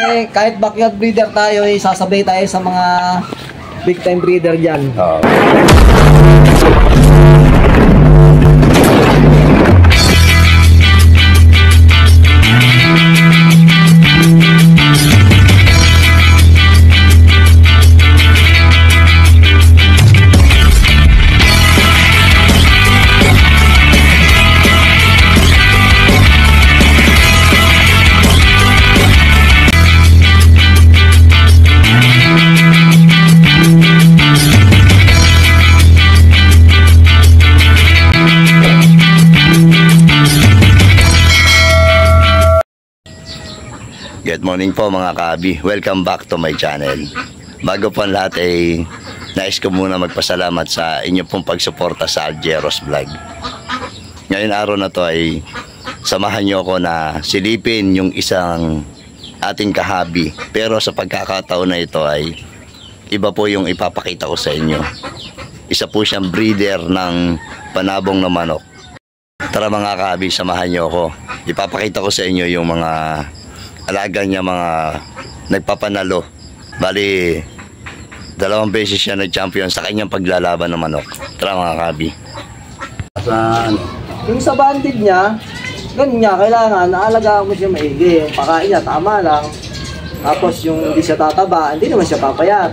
kahit backyard breeder tayo, sasabay tayo sa mga big time breeder dyan. Good morning po mga kaabi. Welcome back to my channel. Bago po ang lahat ay nais ko muna magpasalamat sa inyo pong pagsuporta sa Aljeros Vlog. Ngayon araw na to ay samahan nyo ako na silipin yung isang ating kahabi. Pero sa pagkakataon na ito ay iba po yung ipapakita ko sa inyo. Isa po siyang breeder ng panabong na manok. Tara mga kaabi, samahan nyo ako. Ipapakita ko sa inyo yung mga alaga niya, mga nagpapanalo. Bali, 2 beses siya nag-champion sa kanyang paglalaban ng manok. Tara mga kabi. Yung sa banded niya, ganun niya, kailangan naalagaan mo siya maigi. Yung pakain niya, tama lang. Tapos yung hindi siya tataba, hindi naman siya papayat.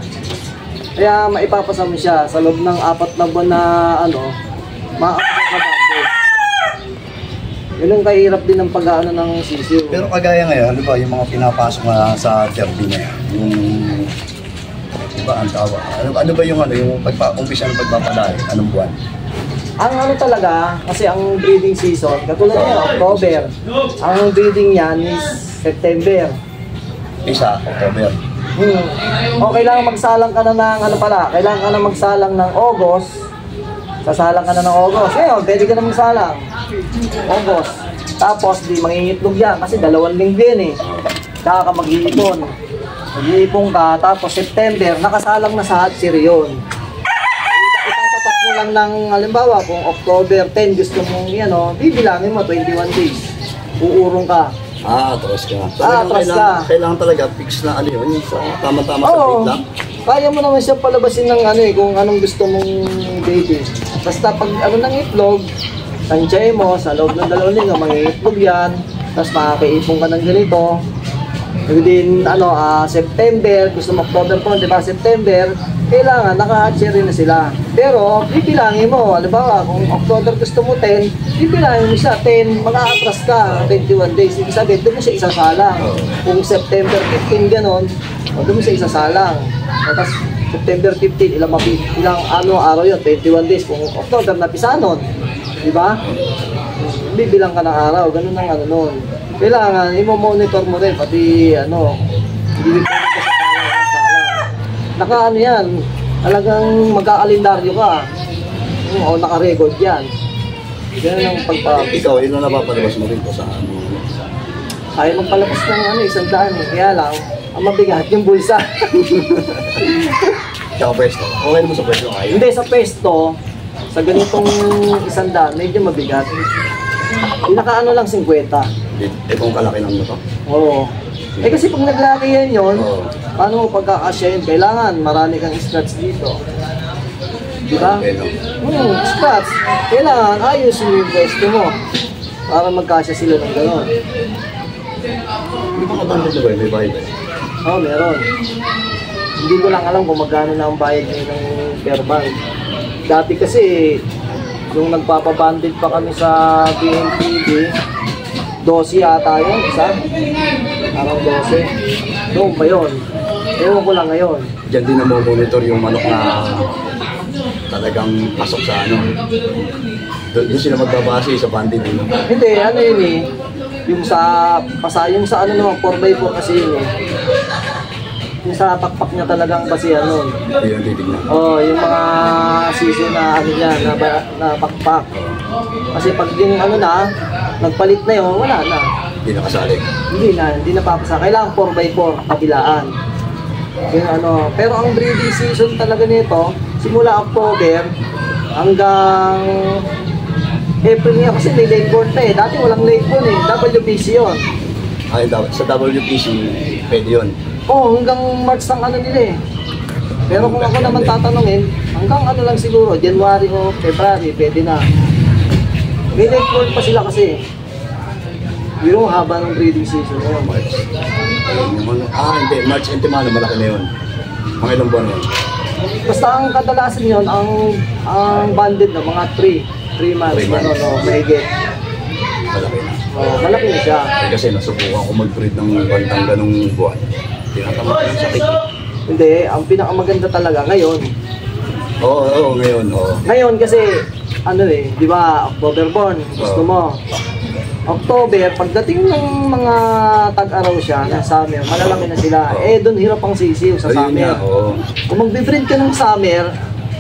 Kaya maipapasa mo siya sa loob ng 4 na buwan na makakapag na banded. Yun ang kahirap din ng pag-aano ng sisiw. Pero kagaya ngayon, di ba, yung mga pinapasok na sa derby na yan, yung, di ba, ang tawa, ano ba yung umpisa ng pagpapalay, anong buwan? Ang talaga, kasi ang breeding season, katulad niya, October. Ang breeding yan is September. October. O kailangan magsalang ka na ng, kailangan ka na magsalang ng August. Sasalang ka na ng August. Ngayon, pwede ka na magsalang. August. Tapos, di mangingitlog yan. Kasi 2 linggo yan eh. Saka ka mag-iipon. Mag-iipon ka. Tapos, September, nakasalang na sa hatchery yun. Itatatak mo lang ng, halimbawa, kung October 10 gusto mong yan, bibilangin mo 21 days. Uurong ka. Atras ka. Atras ka. Kailangan talaga fix na yun. Tama-tama sa break lang. Kaya mo naman siya palabasin ng kung anong gusto mong baby. Basta pag ng itlog, tansyahe mo, sa loob ng 2 linggo, mangiitlog yan. Tapos makakaipon ka ng ganito. Within September, gusto mo October po, di ba? September, kailangan naka-hatchery na sila. Pero, pipilangin mo. Halimbawa, kung October gusto mo 10, pipilangin mo siya 10, mag-a-atras ka 21 days. Ibig sabihin, doon mo siya isasalang. Kung September 15, ganon, doon mo siya isasalang. Tapos, September 15, ilang araw yun, 21 days. Kung October, napisa nun. Di ba? Bibilang ka ng araw, ganun ang nun. Kailangan, i-monitor mo rin, pati hindi ka sa salang. Yan, talagang magkakalendaryo ka. O naka-record yan. Yan ang pagpapalabas. Ikaw, yun na napapalabas mo rin ko sa Kaya magpalabas ng 100 kaya lang, ang mabigat yung bulsa. Tsaka pwesto. Okay mo sa pwesto kayo? Hindi, sa pwesto, sa ganitong 100, medyo mabigat. Pinaka lang 50. Kung kalaki lang mo to? Oo. Kasi pag naglaki yan yun, paano mo pagkakasyahin? Kailangan marami kang scratch dito. Diba? Scratch. Kailangan ayusin mo yung pwesto mo para magkasya sila ng gano'n. Hindi pa kabandad na ba? May bayad? Oo, meron. Hindi ko lang alam kung magkano na ang bayad ngayon ng per band. Dati kasi, nung nagpapabanded pa kami sa BNPB, 12 yata yun, isa. Parang 12. Doon pa yun. Ewan ko lang ngayon. Diyan din na monitor yung manok na talagang pasok sa Doon sila magbabase sa banded din. Hindi, yun eh. Yung sa 4x4 kasi yun eh. Yung sa pakpak niya talagang basihan nun. Yung titignan. Yung mga sisi na na pakpak. Kasi pag yung nagpalit na yun, wala na. Hindi nakasali. Hindi na papasa. Kailangan 4x4 kabilaan. Pero ang breeding season talaga nito, simula October hanggang April niya kasi may late born na eh. Dati walang late born eh. WBC yun. Ay, sa WPC, pwede yun. Oo, hanggang March ang ano nila eh. Pero kung ako naman tatanungin, hanggang ano lang siguro, January o February, pwede na. May network pa sila kasi. Yung haba ng breeding season ngayon. March. Hindi. March and Timano, malaki na yun. Mga ilang buwan yun. Basta ang kadalasan yun, ang banded na mga 3 months. 3 months. Ano, mahigit. Malaki na. Malaki na siya. Kasi nasubukan ko mag-breed ng bantang ganung buwan. Tinatamad ng sakit. Hindi, ang pinakamaganda talaga ngayon. Oo, ngayon. Oo. Ngayon kasi, ano eh, di ba, October born, gusto mo. October, pagdating ng mga tag-araw siya, na summer, malalaki na sila. Eh, doon hirap ang sisiw sa Ayun summer. nga, oo. Kung magbe-breed ka ng summer,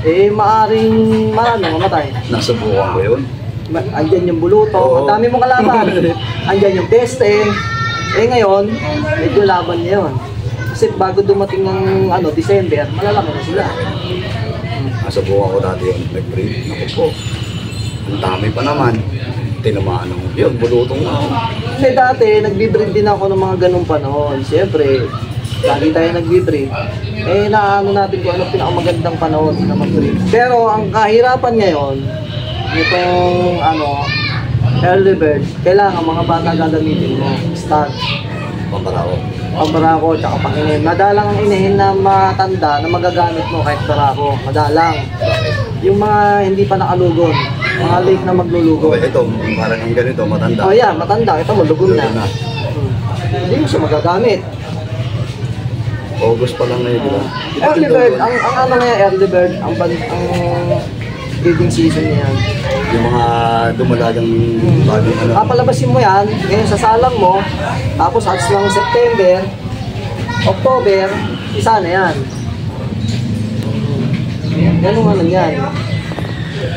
eh, maaring marami mamatay. Nasubukan ko yun. Andyan yung buluto, Oo. ang dami mong kalaban. Andyan yung peste. Eh ngayon, medyo laban niya yun. Kasi bago dumating ng December, malalaki na sila. Nasubukan ko dati yun. Nag-breed. Naku po. Ang dami pa naman. Tinamaan ng yun. Bulutong na. Kasi dati, nagbe-breed din ako ng mga ganung panahon. Siyempre, lagi tayo nagbe-breed. Eh, naano natin kung ano pinakamagandang panahon na mag-breed. Pero ang kahirapan ngayon, itong early bird, kailangan mga bata gagamitin mo. Start. Pambarako. Pambarako, tsaka panginin. Madalang ang inahin na matanda na magagamit mo kahit barako. Madalang. Yung mga hindi pa nakalugon. Mga late na maglulugon. Okay, ito. Parang ang ganito. Matanda. Oh yeah, matanda. Ito mo, lugon na. Lugon na. Hindi mo siya magagamit. August pa lang ngayon, di ba? Early bird, ang ano nga yung early bird, ang breeding season niya yan. Yung mga dumalagang bagong ano. Papalabasin mo yan, ngayon sa salang mo, tapos hatch ng September, October, isa na yan. Ganun ano yan.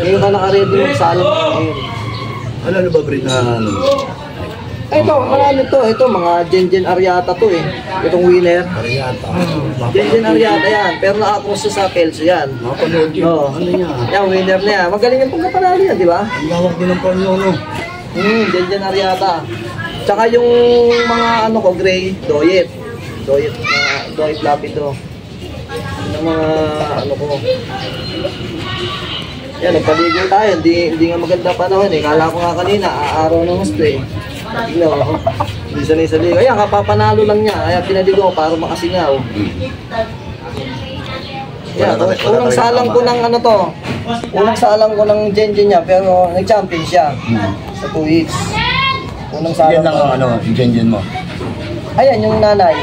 Ngayon ka naka-ready magsalang ngayon. Ano ba breed na ano? Ito, marami to. Ito, mga Gengen Ariata to eh. Itong winner. Ariata. Gengen Ariata yan. Pero naka-cross sa Kelso yan. Napanood yun. Oo. Ano niya? Yan, winner na yan. Magaling yung pagkapanalo yan, di ba? Ang lawak din ng panyo, no? Gengen Ariata. Tsaka yung mga ano ko, gray, Doyet. Doyet Lapido. Yung mga ano ko. Yan, nagpaligo tayo. Hindi nga maganda panahon eh. Kala ko nga kanina, araw ng gusto eh. No, hindi sanay sa ligo. Ayan, kapapanalo lang niya. Kaya pinaligo ko para makasingaw. Yan, unang salang ko ng ano to. Unang salang ko ng Gengen niya, pero nag-champion siya sa 2 weeks. Unang salang Yan lang ang ano, yung Gengen mo. Ayan, yung nanay.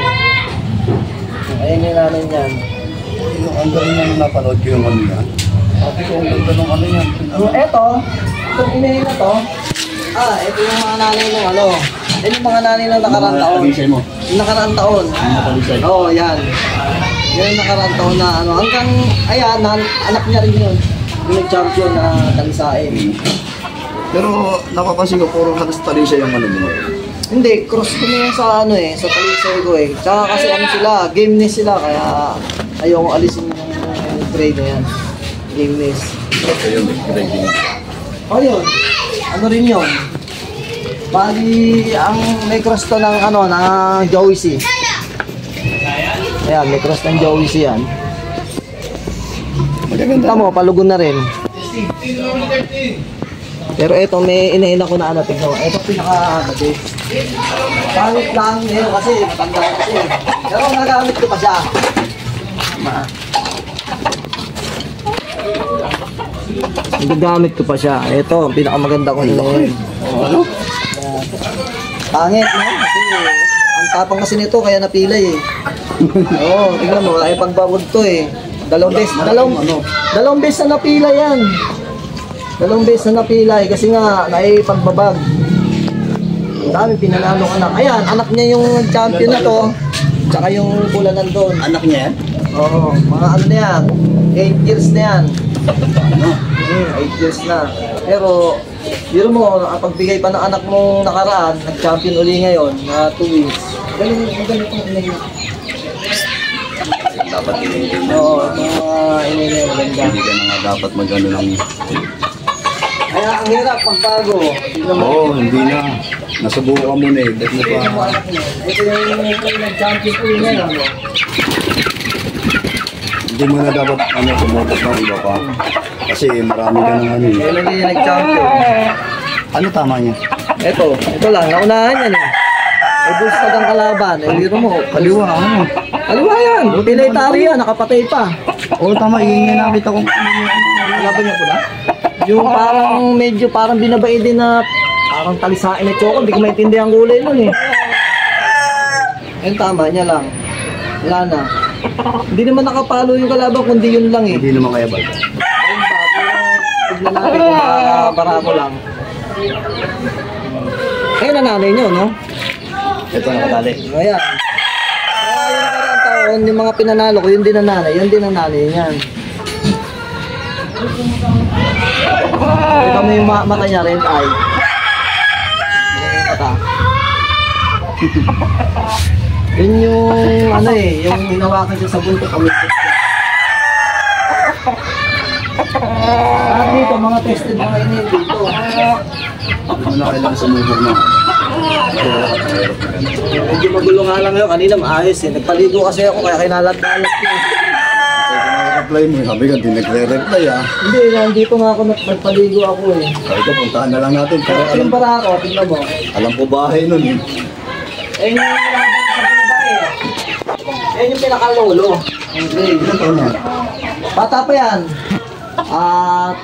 Ayan yung nanay niyan. Yung ang galing na napanood ko yung ano niya. Sabi ko, ang ganda ng ano niya. Eto, itong inahin na to, ito yung mga nanay ng ano. Yan yung mga nanay ng nakarang taon. Palisay mo. Yung nakarang taon. Mga palisay. Oo, yan. Yan yung nakarang taon na ano. Hanggang, ayan, anak niya rin yun. Yung nag-champion na talisain. Pero napapansin ko, puro halos talisay yung ano mo. Hindi, cross ko na yan sa ano eh, sa talisay ko eh. Tsaka kasi ano sila, gameness sila, kaya ayoko alisin yung grade na yan. Gameness. Ito yung grading. O yun, ano rin yun? Bali, ang may cross to ng ano, ng Joey C. Ayan, may cross ng Joey C yan. Kita mo, palugon na rin. Pero ito, may inahin ako na ano, tignan mo. Ito pinaka-base. Pangit lang ngayon kasi, matanda kasi. Pero nagamit ko pa siya. Nagagamit ko pa siya. Ito, ang pinakamaganda ko ngayon. Ano? Pangit, no? Kasi ang tapang kasi nito, kaya napilay eh. Oo, tignan mo, ay pagbawag to eh. Dalawang beses na napila yan. Dalawang beses na napila eh, kasi nga, naipagbabag. Ang dami, pinanalo ka na. Ayan, anak niya yung champion na to. Tsaka yung pula nandun. Anak niya yan? Oo, mga ano na yan. 8 years na yan. Ano? 8 years na. Pero, biro mo, pagbigay pa ng anak mong nakaraan, nag-champion uli ngayon, na 2 weeks. Galing itong inahin. Dapat inahin. Oo, itong mga inahin maganda. Hindi ka na nga dapat mag-ano ng... Kaya ang hirap pagbago. Oo, hindi na. Nasubukan mo na eh. Ba't mo Ito yung pa? anak niya. Ito yung nag-champion po niya. Ano? Hindi mo na dapat sumutok ng iba pa. Kasi marami ka ng ano eh. Kaya hindi niya nag-champion. Ano tama niya? Ito lang. Naunahan yan eh. May bulstag ang kalaban. Eh, biro mo. Kaliwa, ano? Kaliwa yan. Pinaytari yan. Nakapatay pa. Oo, tama. Iingay nakita ko. Kalaban niya pula? Yung parang medyo parang binabae din na parang talisain na choco. Hindi ko maintindihan ang kulay nun eh. Ayun, tama niya lang. Wala na. Hindi naman nakapalo yung kalaban kundi yun lang eh. Hindi naman kaya ba? Ayun ba? Pero tignan natin kung barako lang. Ayun ang nanay nyo, no? Ito nakadali. Ayan. Kaya yung nakaraan taon, yung mga pinanalo ko, yun din ang nanay. Yun din ang nanay niyan. Ito mo yung mata niya, red eye. Yung mata. Yun yung ano eh, yung hinawakan siya sa buntot. Umitot siya. At dito, mga tested mga inil dito. Hindi mo na kailangan sumubok na. Medyo magulo nga lang yun. Kanina maayos eh. Nagpaligo kasi ako kaya kinalat-dalat ko. Reply mo, sabi ka, di nagre-reply ah. Hindi, nandito nga ako nagpaligo ako eh. Sabi ko, puntahan na lang natin. Pero Alam para ako, tingnan mo. alam ko bahay nun eh. Eh, yung nalaban sa babae. Yan yung pinakalolo. Okay. Ilan taon na? Bata pa yan.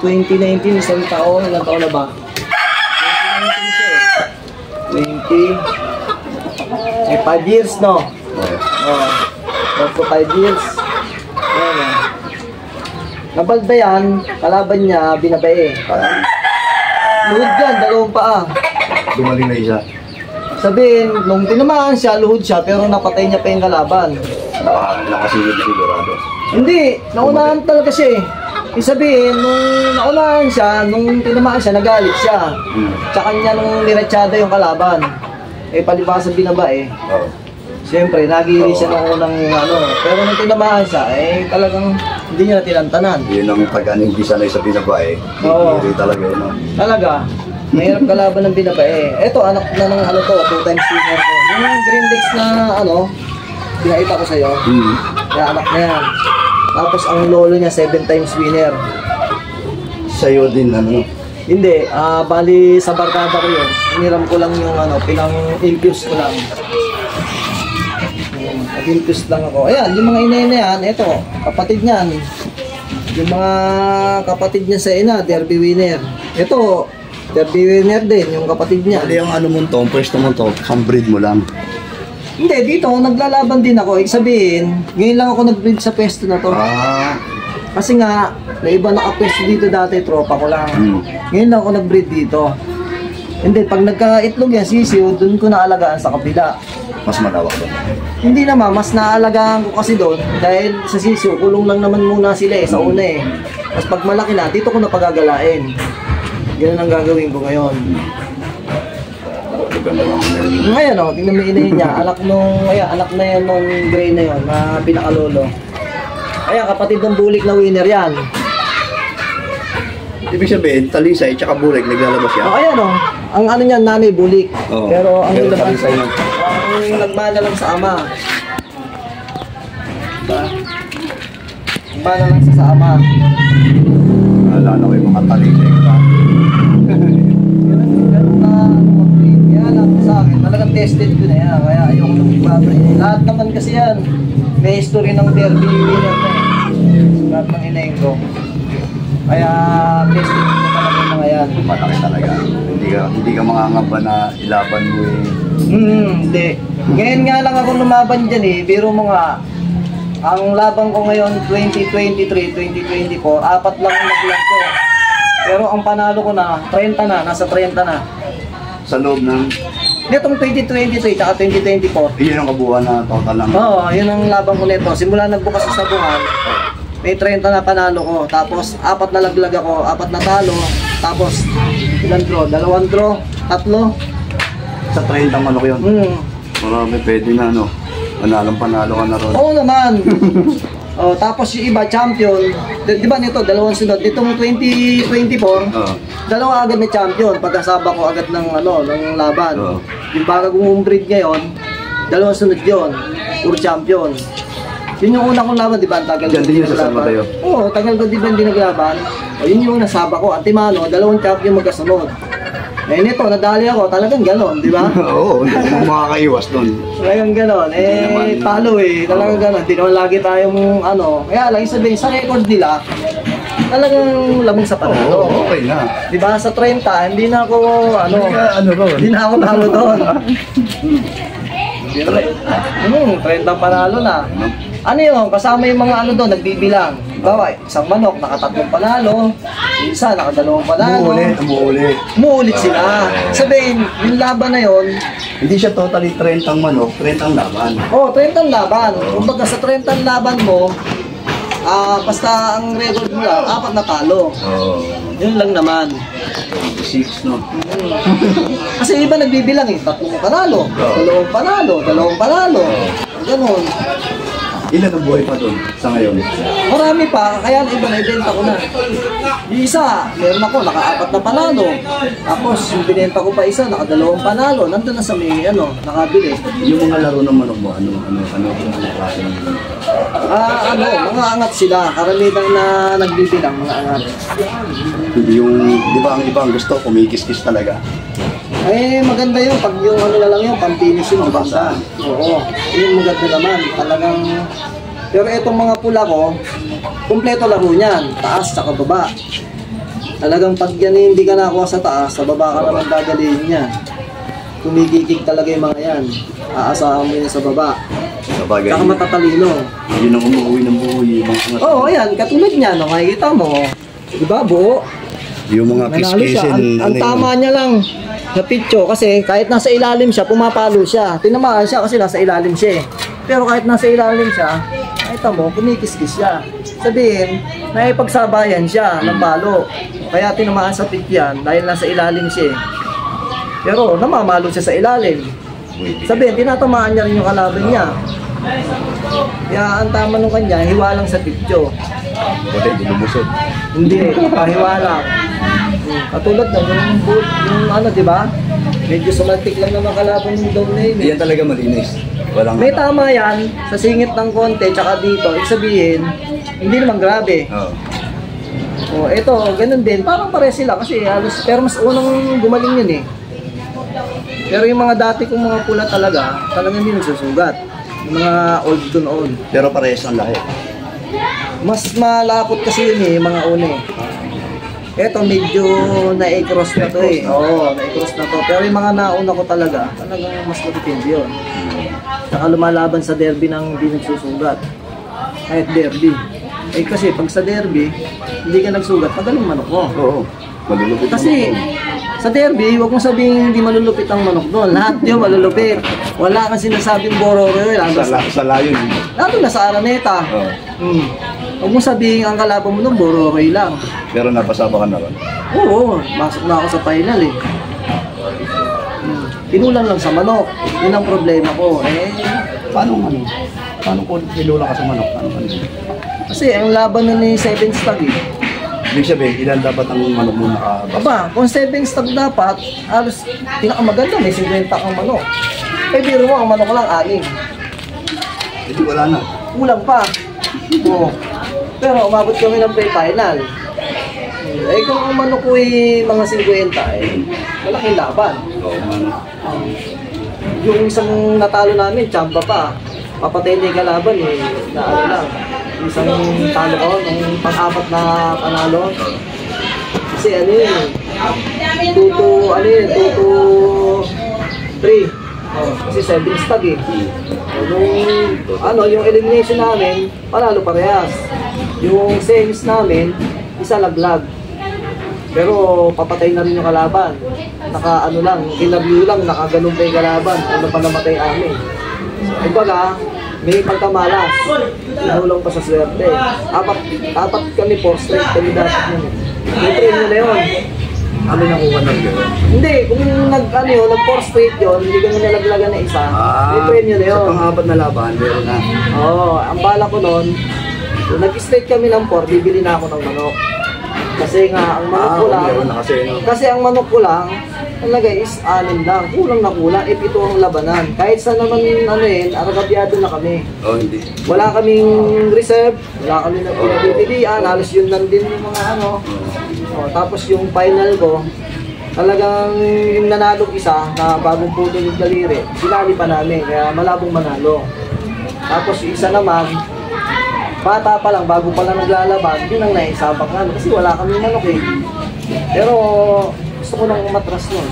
2019, isang taon. Ilang taon na ba? 2019 siya eh. 20. Eh, 5 years, no? Oh. For 5 years. Ayan eh. Nabalda yan, kalaban niya, binabae. Luhod yan, dalawang paa. Dumaling na isa. Sabihin, nung tinamaan siya, luhod siya, pero napatay niya pa yung kalaban. Nakasilid na sigurado. Hindi, naunahan talaga siya eh. Sabihin, nung naunahan siya, nung tinamaan siya, nagalit siya. Tsaka niya nung niretsada yung kalaban. Eh, palibasa binabae. Oo. Siyempre, nagili siya ng unang ano. Pero nung tinamaan siya, eh, talagang hindi niya tinantanan. Yun ang pag-aning di sanay sa binabae. Oo. Hindi talaga yun. No? Talaga, mahirap kalaban ng binabae. Eto, anak na ng ano to, 2 times winner ko. Yung Green Lex na ano, pinaita ko sa'yo. Kaya anak na yan. Tapos ang lolo niya 7 times winner. Sa'yo din, ano? Hindi, bali sa barkada ko yun. Iniram ko lang yung ano, pinang-infuse ko lang. Nag-infuse lang ako. Ayan, yung mga inay na yan, eto, kapatid niyan. Yung mga kapatid niya sa ina, derby winner. Ito, derby winner din, yung kapatid niya. Bali ang ano mo to, ang pwesto mo to, breed mo lang. Hindi, dito, naglalaban din ako. Ibig sabihin, ngayon lang ako nag-breed sa pwesto na to. Kasi nga, may iba nakapwesto dito dati, tropa ko lang. Ngayon lang ako nag-breed dito. Hindi, pag nagka-itlog yan, sisiw, dun ko naalagaan sa kabila. Mas malawak doon. Hindi naman, mas naalagaan ko kasi doon. Dahil sa sisiw, kulong lang naman muna sila eh, sa una eh. Tapos pag malaki na, dito ko na pagagalain. Ganun ang gagawin ko ngayon. Ngayon o, tingnan mo yung inahin niya. Anak na yan nung gray na yun, na pinakalolo. Ayan, kapatid ng bulik na winner yan. Ibig sabihin, talisay tsaka bulik, naglalabas yan. Ayan o, ang ano niyan, nanay bulik. Oo. Pero ang Pero nagmana talisay yun. ang nagmana lang sa ama. Diba? Nagmana lang sa ama. Alala ko yung mga talisay. Ganun na mag-breed. Kaya lang sa akin, talagang tested ko na yan. Kaya ayoko nang iba-breed. Lahat naman kasi yan, may history ng derby winner na eh. Lahat ng inayin ko. Kaya tested ko na talaga yung mga yan. Malaki talaga. Hindi ka mangangamba na ilaban mo eh. Hindi. Ngayon nga lang ako lumaban dyan eh. Biro mo nga, ang laban ko ngayon 2023, 2024, 4 lang ang naglag ko. Pero ang panalo ko na, 30 na, nasa 30 na. Sa loob ng, Nitong 2023 at 2024. yun ang kabuuan na total lang. Oo, yun ang laban ko nito. Simula nagbukas sa sabungan, may 30 na panalo ko. Tapos 4 na laglag ako, 4 na talo. Tapos ilan draw? 2 draw, 3. Sa 30 manok yun. Marami pwede na ano. Panalo ka na ron. Oo naman. Oh, tapos yung iba, champion. Di ba nito, dalawang sunod. Nitong 2024, dalawa agad na champion. Pagkasaba ko agad ng, ng laban. Yung bagong breed ngayon, dalawang sunod yun. Puro champion. Yun yung una kong laban, di ba? Tagal ko din sa San Mateo. Oo, tagal ko di ba hindi naglaban. O, yun yung nasaba ko. Antimano, dalawang champion magkasunod. Eh nito, nadali ako, talagang ganon, di ba? Oo, hindi mo makakaiwas doon. Talagang ganon, talo talagang ganon. Di naman lagi tayong kaya lang sabihin, sa record nila, talagang lamang sa panalo. Oo, okay na. Di ba sa 30, hindi na ako, hindi na ako talo doon. 30 panalo na. Ano yun, kasama yung mga doon, nagbibilang. Bawa, isang manok, nakatatlong panalo, isa, nakadalawang panalo. Muulit sila. Sabihin, yung laban na yun, hindi siya totally 30 ang manok, 30 ang laban. Oo, 30 ang laban. Kumbaga sa 30 ang laban mo, basta ang record mo lang, 4 na talo. Yun lang naman. 6, no? Kasi iba nagbibilang 3 panalo, 2 panalo, 2 panalo. Ganon. Ilan ang buhay pa doon sa ngayon? Marami pa, kaya iba na-ibenta ko na. Yung isa, meron ako, naka-4 na panalo. Tapos, yung binenta ko pa isa, naka-2 panalo. Nandun na sa may, nakabili. Yung mga laro ng manok mo, ano klase ng manok? Mga angat sila. Karamihan na nagbibilang, mga angat. Yung, di ba ang iba ang gusto, kumikis-kis talaga. Maganda yun. Pag yung na lang yun, pang-finish yun, maganda. Oo. Yung maganda naman. Talagang, pero itong mga pula ko, kumpleto laro niyan. Taas, saka baba. Talagang pag yan hindi ka nakuha sa taas, sa baba ka naman dadalihin niya. Kumikikig talaga yung mga yan. Aasahan mo yun sa baba. Sabagay. Saka matatalino. Yun ang umuwi ng buhay. Oo, ayan. Katulad niya, makikita mo. Diba, buo? Yung mga Nanalo siya. kiskisin. Ang tama niya lang sa pitcho kasi kahit nasa ilalim siya, pumapalo siya. Tinamaan siya kasi nasa ilalim siya. Pero kahit nasa ilalim siya, nakita mo, kumikis-kis siya. Sabihin, naipagsabayan siya ng palo. Kaya tinamaan sa pitch yan dahil nasa ilalim siya. Pero namamalo siya sa ilalim. Sabihin, tinatamaan niya rin yung kalaban niya. Kaya ang tama nung kanya, hiwalang sa pitcho. Buti, dinumusod. Hindi, pahiwala. Katulad na yung di ba? Medyo sumaltik lang naman kalaban yung down na yun. Yan talaga malinis. Walang May tama yan, sa singit ng konti, tsaka dito, ibig sabihin, hindi naman grabe. Ito, ganun din, parang pare sila kasi halos, pero mas unang gumaling yun Pero yung mga dati kong mga pula talagang hindi nagsusugat. Yung mga old to noon. Pero parehas ang lahi. Mas malapot kasi yun yung mga una Ito medyo na-cross na to Oo, na-cross na to. Pero yung mga nauna ko talagang mas matitindi yun. Saka lumalaban sa derby ng hindi nagsusugat. Kahit derby. Kasi pag sa derby, hindi ka nagsugat, magaling manok mo. Oo, malulupit. Kasi sa derby, huwag mong sabihin hindi malulupit ang manok doon. Lahat yun malulupit. Wala kang sinasabing bororo yun. Sa layon. Lalo na sa Araneta. Huwag mong sabihin ang kalaban mo doon, bororo lang. Pero napasaba ka na ron? Oo, masok na ako sa final Pinulang lang sa manok. Yun ang problema ko. Paano kung pinula ka sa manok? Kasi ang laban na ni 7 stag Ibig sabihin, ilan dapat ang manok mo nakabasa? Aba, kung 7 stag dapat, halos pinakamaganda, may 50 kang manok. Biro mo, ang manok ko lang 6. Hindi, wala na. Kulang pa. Pero umabot kami ng pre-final. Kung ang manok ko mga 50, malaking laban. Yung isang natalo namin, tsamba pa. Papatay na yung kalaban na lang. Isang talo ko, nung pang-4 na panalo. Kasi 2 to 3. Kasi 7 stag yung elimination namin, panalo parehas. Yung semis namin, isa laglag. Pero papatay na rin yung kalaban. Kinabyo lang, nakaganon pa yung kalaban. Ano pa namatay amin. Kumbaga, may pagkamalas. Inulong pa sa swerte. Apat kami 4 straight kami dapat nun. May premyo na yun. Ano nakuha ng gano'n? Hindi, kung nag-4 straight yun, hindi ka nalaglagan na isa, may premyo na yun. Sa pang-4 na laban, meron na. Ang bala ko nun, So, nag-straight kami ng 4, bibili na ako ng manok. Kasi nga, ang manok ko lang, kasi ang manok ko lang, talaga is 6 lang. Kulang na kulang, ito ang labanan. Kahit sa naman, aragabyado na kami. Oh, hindi. Wala kaming reserve, wala kami na pinagpipilian, halos yun lang din yung mga tapos yung final ko, talagang yung nanalong isa na bagong puto yung daliri, sinali pa namin, kaya malabong manalo. Tapos yung isa naman, bata pa lang, bago pa lang naglalaban, yun ang naisabak namin kasi wala kaming manok eh. Pero gusto ko nang umatras nun,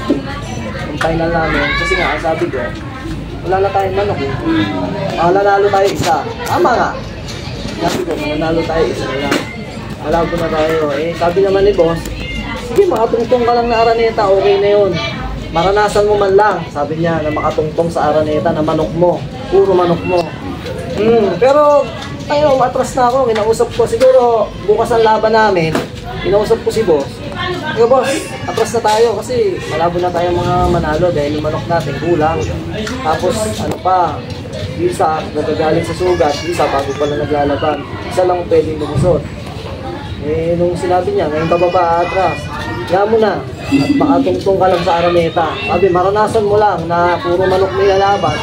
yung final namin, kasi nga, sabi ko, wala na tayong manok eh. Nanalo tayo isa. Tama nga. Sabi ko, nanalo tayo isa na lang. Malabo na tayo. Sabi naman ni boss, sige, makatungtong ka lang na Araneta, okay na yun. Maranasan mo man lang, sabi niya, na makatungtong sa Araneta na manok mo. Puro manok mo. Pero, atras na ako. Kinausap ko, siguro, bukas ang laban namin, kinausap ko si boss. Sige boss, atras na tayo kasi malabo na tayo mga manalo dahil yung manok natin kulang. Tapos ano pa, isa nagagaling sa sugat, isa bago pala naglalaban. Isa lang pwedeng lumusot. Nung sinabi niya, ngayon bababa atras, kaya mo na at makatungtong ka lang sa Araneta. Sabi, maranasan mo lang na puro manok may lalaban,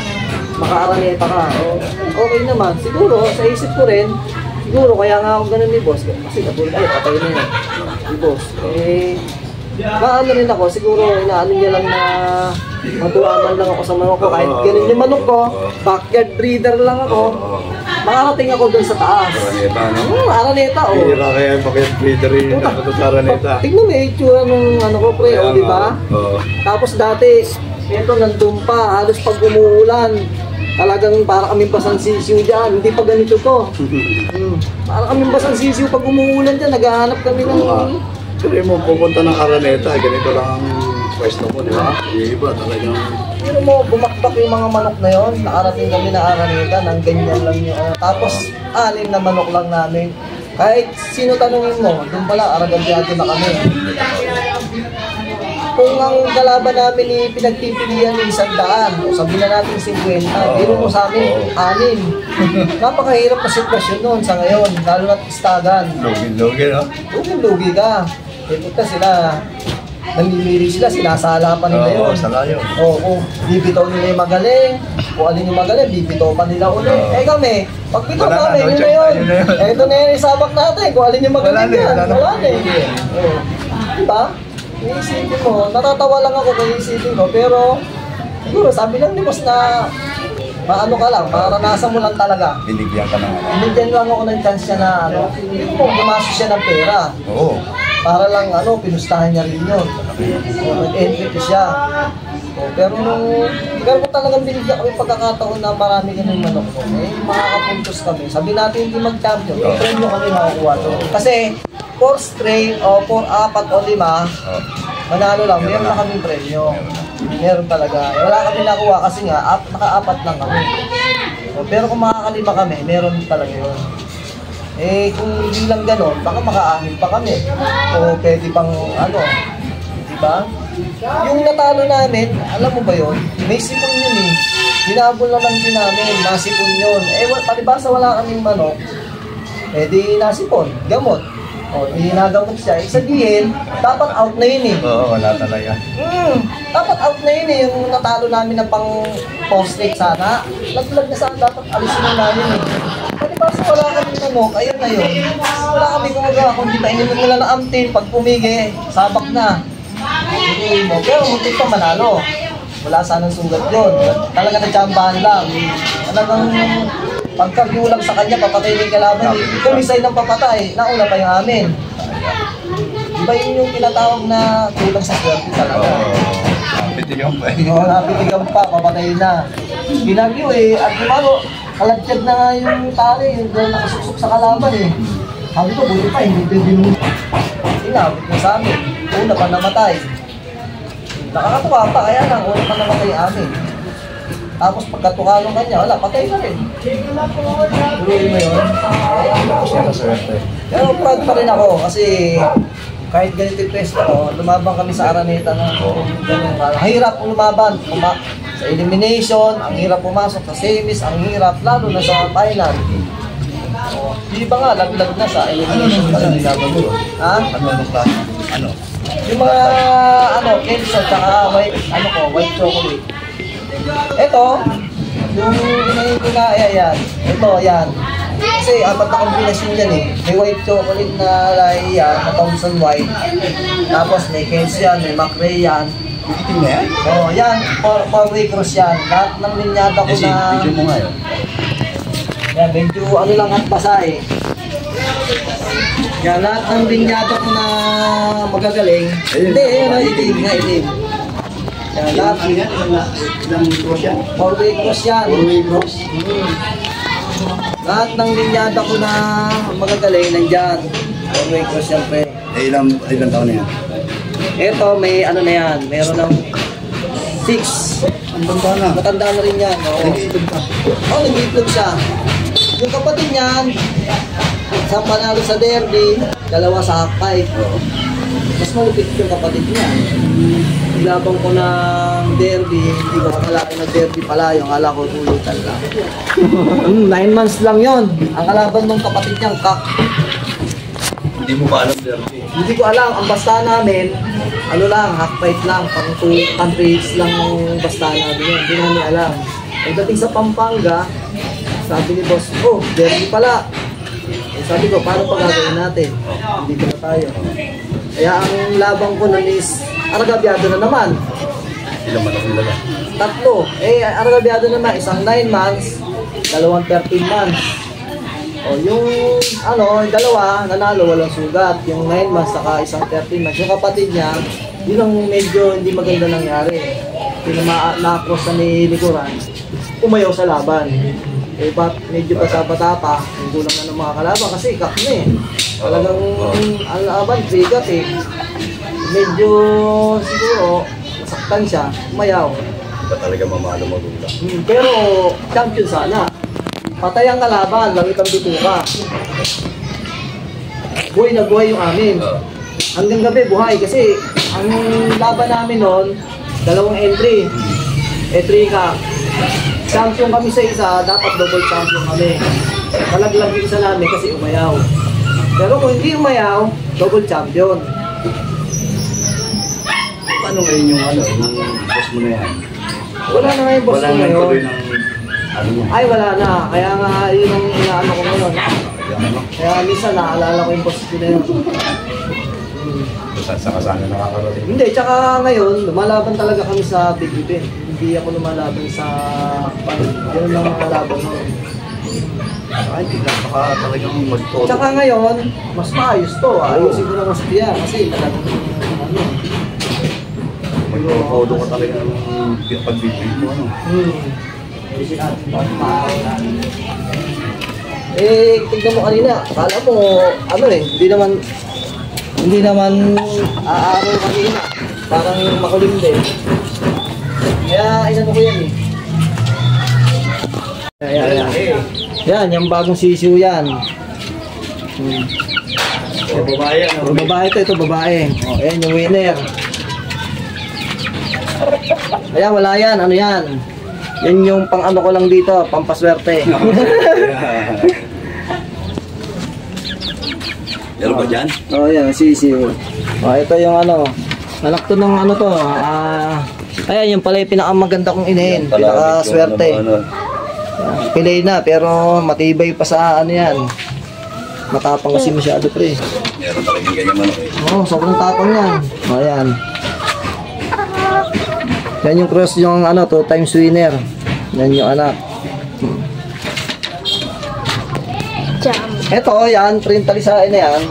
maka-Araneta ka. Okay naman, siguro sa isip ko rin, siguro kaya nga ako ganun ni boss kasi katulad ay patay na yun ni boss. Maano rin ako, siguro inaano niya lang na matuaman lang ako sa manok ko. Kahit ganun yung manok ko, backyard breeder lang ako, makarating ako dun sa taas. Araneta, no? Araneta, Hira kaya yung backyard breeder yung dapat sa Araneta. Tignan mo yung itsura ng ano ko, pre, di ba? Tapos dati, ito nandun pa, halos pag umuulan, talagang para kaming basang sisiw dyan, hindi pa ganito to. Para kaming basang sisiw pag umuulan dyan, naghahanap kami ng... Pero mo pupunta ng Araneta, ganito lang ang pwesto mo, di ba? Yung iba talagang... Pero mo, bumakbak yung mga manok na yon, nakarating kami na Araneta, nang ganyan lang yung... tapos, 6 na manok lang namin. Kahit sino tanungin mo, doon pala, aragabyado na kami. Kung ang kalaban namin ni pinagpipilian ni 100, sabihin na natin 50, biro mo sa amin 6. Napakahirap na sitwasyon noon sa ngayon, lalo na't istagan. Lugi, no? Lugi ka. Pupunta sila, namimili sila, sinasala pa nila yun. Sala yun. Kung bibitaw nila yung magaling, kung alin yung magaling, bibitaw pa nila ulit. Kami, pag bitaw namin, yun na yun. Ito na yung isabak natin, kung alin yung magaling yan. Wala na eh. Diba? Iisipin mo, natatawa lang ako kung iisipin ko, pero siguro sabi lang ni boss na maano ka lang, maranasan mo lang talaga. Binigyan ka ng Binigyan lang ako ng chance niya na gumastos siya ng pera. Oo. Para lang pinustahan niya rin yun. Nag-entry siya. Pero kung talagang binigyan kami pagkakataon na marami ganun manok ko, makakapuntos kami. Sabi natin hindi mag-champion, may premyo kami makakuha doon. Kasi 4 stray o 4, 4 o 5, manalo lang, meron na kaming premyo. Meron talaga. Wala kami nakuha kasi nga, naka-4 lang kami. Pero kung makakalima kami, meron talaga yun. Kung hindi lang gano'n, baka maka-6 pa kami. O pwede pang diba? Yung natalo namin, alam mo ba yun? May sipon yun eh. Hinabol na lang din namin, nasipon yun. Palibasa wala kaming manok, di nasipon, gamot. Hinagamot siya. Sabihin, dapat out na yun eh. Oo, wala talaga. Dapat out na yun eh. Yung natalo namin na pang post-take sana. Laglag na sana, dapat alisin na namin eh. Palibasa wala kaming manok, ayun na yun. Wala kami kumagawa, kung di pa ininom nila na amtin, pag pumigi, sabak na. Pero muntik pa manalo. Wala sanang sugat yun. Talaga nagtsambahan lang. Talagang pagkagulang sa kanya, papatay yung kalaban. Kumisay ng papatay, nauna pa yung amin. Diba yun yung tinatawag na kulang sa swerte talaga? Napitigang pa Napitigang pa, papatay na. Ginagyo at kumano, kalagtad na nga yung tali, yung nakasuksok sa kalaban eh. Sabi ko, buti pa, hindi din inabot mo sa amin. Una pa namatay. Nakakatuwa pa, kaya lang, una pa namatay amin. Tapos pagkatukalo kanya, wala, patay na rin. Tuloy mo yun. Pero proud pa rin ako kasi kahit ganito yung pwesto ko, lumabang kami sa Araneta na hirap lumaban. Sa elimination, ang hirap pumasok sa semis, ang hirap, lalo na sa final. Di ba nga, laglag na sa elimination pa lang. nilaban mo? Ha? Anong klase? Ano? Yung mga, Kelso, tsaka white chocolate. Ito, yung inayin ko na, yan. Ito, yan. Kasi apat na kombinasyon yan eh. May white chocolate na lahi yan, na Thompson White. Tapos may Kelso yan, may McRae yan. Yung itim na yan? Oh, yan, four-way cross yan. Lahat ng linyada ko Kasi, na... video mo nga yun. Yan, medyo lang at basa eh. Yan, lahat ng linyada ko na magagaling. Hindi, itim. Yan, lahat. Ilang cross yan? Four-way cross yan. Four-way cross? Lahat ng linyada ko na magagaling, nandyan. Four-way cross yan, pre. Ilang taon na yan? Ito, may na yan. Meron ng 6. Ang banda na. Matanda na rin yan. Nag-iitlog ka. Nag-iitlog siya. Yung kapatid niyan, sa panalo sa derby, 2 sa half-pipe. Mas malupit yung kapatid niya. Ilabang ko ng derby, hindi ko akalain na derby pala, yung akala ko tulutan lang. 9 months lang yon. Ang kalaban ng kapatid niyang kak. Hindi mo ba alam derby? Hindi ko alam, ang basta namin, half-pipe lang, pang 2 countries lang ang basta namin yun. Hindi namin alam. Pagdating sa Pampanga, sabi ni boss, derby pala. Sabi ko, paano pa gagawin natin? Hindi ko na tayo. Kaya ang labang ko nun is, aragabyado na naman. Ilang manok nila yan? 3. Aragabyado naman, isang 9 months, 2 13 months. Yung dalawa, nanalo, walang sugat. Yung 9 months, saka isang 13 months. Yung kapatid niya, yun ang medyo hindi maganda nangyari. Na-cross na ni Likuran, umayaw sa laban. Medyo bata-bata pa, hindi lang na ng mga kalaban kasi ikak na eh. Talagang ang laban, bigat eh. Medyo siguro, nasaktan siya, umayaw. Ba talaga mamalo magulang? Pero champion sana. Patay ang kalaban, langit ang bituka. Buhay na buhay yung amin. Hanggang gabi buhay kasi ang laban namin noon, 2 entry. 3 ka. Champion kami sa isa, dapat double champion kami. Palaglag yung isa namin kasi umayaw. Pero kung hindi umayaw, double champion. Paano ngayon yung boss mo na yan? Wala na nga yung boss ko ngayon. Wala na yung Ay, wala na. Kaya nga, yun ang inaano ko ngayon. Kaya minsan naalala ko yung boss ko na yun. Sa kasana nakakarating? Hindi, tsaka ngayon, lumalaban talaga kami sa big event. Hindi ako lumalaban sa yun lang ang kalaban mo. Ay, hindi lang baka talagang magtodo. Tsaka ngayon, mas maayos to. Ayusin ko na mas tiya kasi talagang Magtodo ka talaga ng pagbibig mo, ano? Ayusin natin pa tignan mo kanina, kala mo, hindi naman aaraw kanina. Parang makulim din. Kaya inano ko yan eh. Yan, yung bagong sisiw yan. Babae, ano? Babae ito babae. Ayan yung winner. Kaya wala yan, ano yan. Yan yung pang ano ko lang dito, pampaswerte. Meron ba dyan? Yan, sisiw. Ito yung anak to ng to. Ayan, yung pala yung pinakamaganda kong inahin. Pinakaswerte. Pilay na, pero matibay pa sa yan. Matapang kasi masyado, pre. Meron talagang ganyan manok eh. Sobrang tapang yan. Ayan. Yan yung cross yung 2 times winner. Yan yung anak. Ito, yan, printalisain na yan.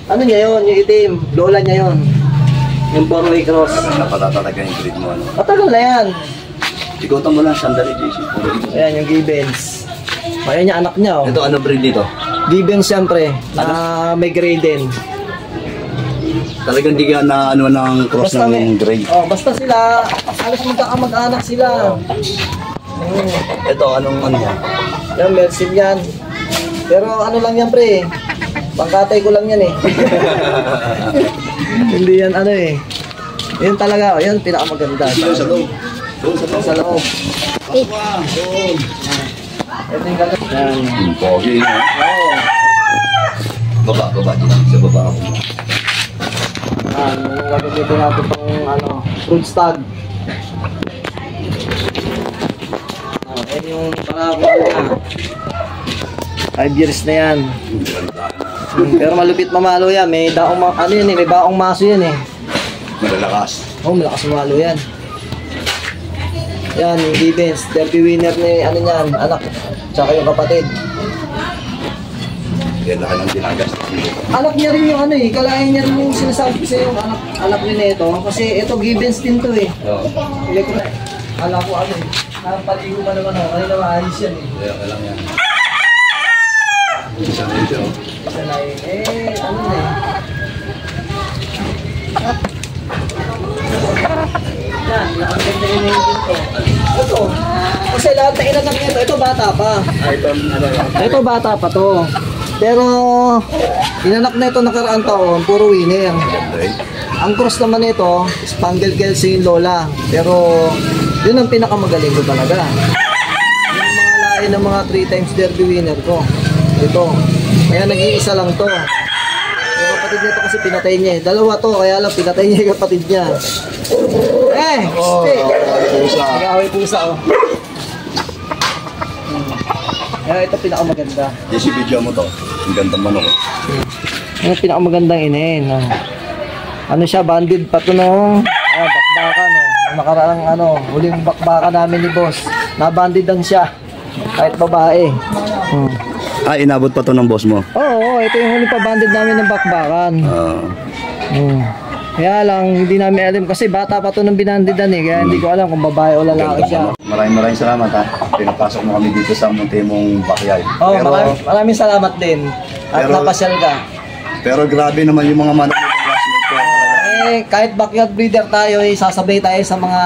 Ano niya yun, yung itim. Lola niya yun. Yung 4-way cross. Napala talaga yung breed mo, ano? Matagal na yan. Igutan mo lang, sandali, JC. Ayan, yung Gibbons. Ayan yung anak niya, Ito, ano breed dito? Gibbons, siyempre, na may Graden. Talagang di ka na ng cross ng grade. Basta sila, alas magkakamag-anak sila. Ito, anong yan? Yan, Mersin yan. Pero lang yan, pre. Pangkatay ko lang yan eh. Hindi yan Yan talaga, yan pinakamaganda. Sino sa loob? Sa loob. Doon. Ito yung gagawin. Yan. Yung pogi, no? Oo. Baba dito. Sa baba ako. Yan, yung gagamitin natin itong ano, fruit stag. Yan yung pangakakuha niya. 5 years na yan. Pero malupit mamalo yan. May daong, ano yan eh, may baong maso yan eh. Malalakas. Oh, malakas mamalo yan. Yan, yung Gibbons. Derby winner ni ano yan, anak. Tsaka yung kapatid. Yan laki ng ginagastos dito. Anak niya rin yung ano eh, kalahin niya rin yung sinasabi ko sa'yo, anak rin ito. Kasi ito Gibbons din to eh. Oo. Hindi ko na eh. Alam ko ano eh. Nakapaligo pa naman ako, kanina maayos yan eh. Kaya lang yan. Isa na ito. Isa na eh, ano na eh. Yan, nakaganda yun yung dito. Ito, kasi lahat na inanak nito, ito bata pa. Ito bata pa to. Pero, inanak na ito nakaraan taon, puro winner. Ang cross naman nito, Spangled Kelsey yung lola. Pero, yun ang pinakamagaling ko talaga. Yung mga lain ng mga 3 times derby winner ko. Ito. Kaya nag-iisa lang to. Yung kapatid nito kasi pinatay niya eh. Dalawa to, kaya lang pinatay niya yung kapatid niya. Stay! Nag-away pusa oh. Kaya ito pinakamaganda. Yes, video mo to. Ang gandang manok. Yung pinakamagandang inin. No? Ano siya, banded pa to nung bakbaka no. Yung nakaraang ano, huling bakbaka namin ni boss. Nabandidan siya. Kahit babae. Inabot pa to ng boss mo? Oo, ito yung huling pa-banded namin ng bakbakan. Oo. Kaya lang, hindi namin alam kasi bata pa to ng binandidan eh. Kaya hindi ko alam kung babae o lalaki siya. Maraming salamat ha. Pinapasok mo kami dito sa munti mong backyard. Oh, maraming salamat din. At napasyal ka. Pero grabe naman yung mga manok ng classmate ko. Kahit backyard breeder tayo, sasabay tayo sa mga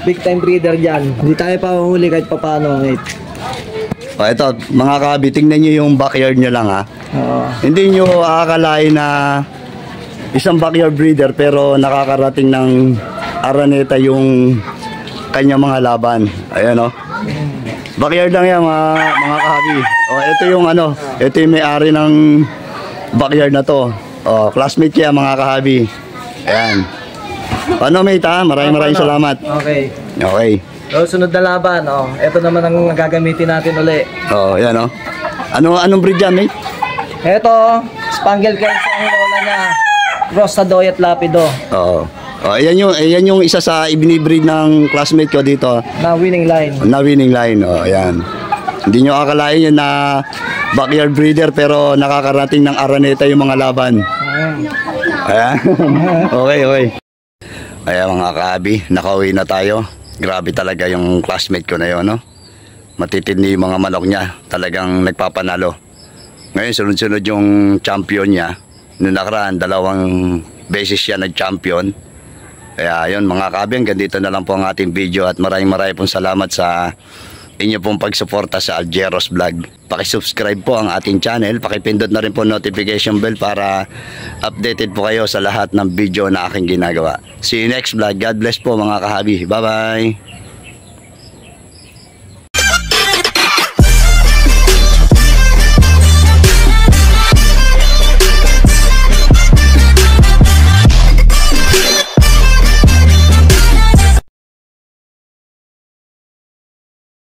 big time breeder dyan. Hindi tayo pahuhuli kahit papano. Ito, mga kabi, tingnan nyo yung backyard nyo lang ha. Hindi nyo aakalain na isang backyard breeder pero nakakarating ng Araneta yung kanyang mga laban. Ayan o. Backyard lang yan mga kabi. Ito yung ano, ito yung may-ari ng backyard na to. Classmate niya mga kahabi. Ayan. Ano mate ha? Maraming salamat. Okay. Okay. So, sunod na laban. Ito naman ang gagamitin natin uli. Yan o. Anong breed yan mate? Ito, Spangled Kelsey ang lola niya. Rosado at Lapido. Ayan yung isa sa ibinibreed ng classmate ko dito. Na winning line. Na winning line. Ayan. Hindi nyo akalain yun na backyard breeder pero nakakarating ng Araneta yung mga laban. Ayan. Okay. Ayan mga kaabi, nakauwi na tayo. Grabe talaga yung classmate ko na yun, no? Matitindi yung mga manok niya. Talagang nagpapanalo. Ngayon sunod-sunod yung champion niya. Noong nakaraan, 2 beses siya nag-champion. Kaya yun mga kaabi, hanggang dito na lang po ang ating video at maraming pong salamat sa inyo pong pagsuporta sa Aljeros Vlog. Paki-subscribe po ang ating channel, pakipindot na rin po notification bell para updated po kayo sa lahat ng video na aking ginagawa. See you next vlog. God bless po mga kahabi. Bye bye!